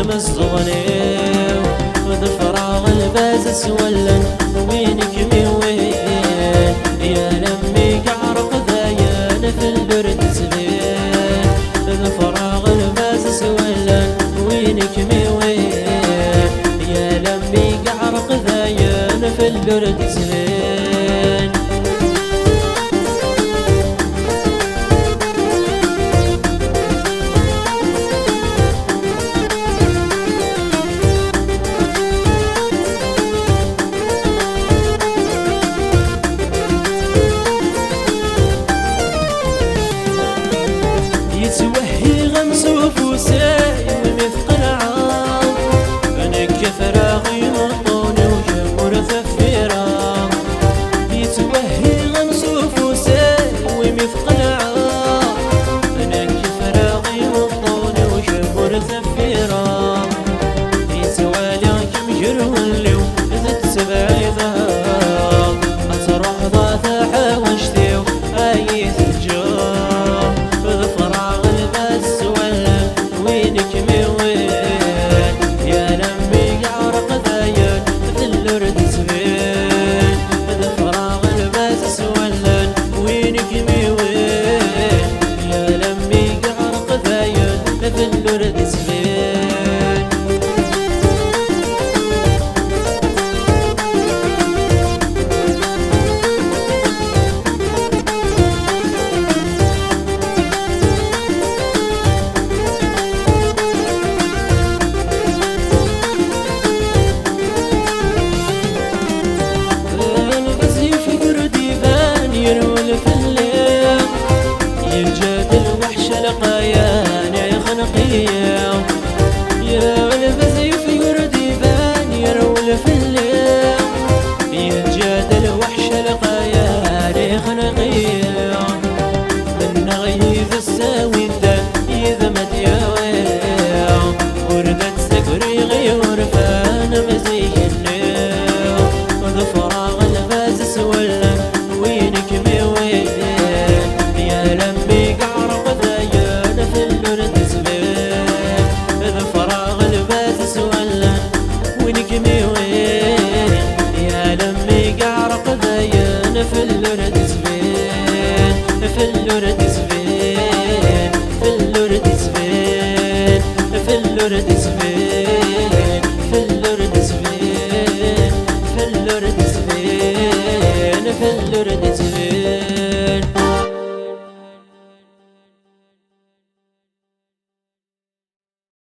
مصغني وذفراغ الباز سولن وينك من وين يا لمي قعرق ذاين في البرد سبين ذفراغ الباز سولن وينك من وين يا لمي قعرق ذاين في البرد سبين يتوهي غمس وفوساي ومثقل عام انك فراغي مطوني وجمر ثفيرة يتوهي غمس وفوساي ومثقل عام انك فراغي مطوني وجمر ثفيرة يتوالي كم جرولي وزدت سبعي ذهب أتروح ذات حوشتي وآيث الجار بفراغ البس ولا وينك من وين يا لمي قعرق ذاين في الورد سبين بفراغ البس ولا وينك من وين يا لمي قعرق ذاين في الورد سبين يرول في الليل يجاد الوحش لقيان يا خنقية يا والبزي في قرديبان يرول في الليل يجاد الوحش لقيان يا خنقية من غيث الساوي يذمد يا ويل وردت سكري غير فان مزي النيل وذفراغ الباز سولن وينك من وين يا لمي قعرق ذاين في الورد سبين ذفراغ الباز سولن وينك من وين يا لمي قعرق ذاين في الورد سبين في الورد سبين في الورد سبين في الورد سبين في الورد سبين في الورد سبين في الورد سبين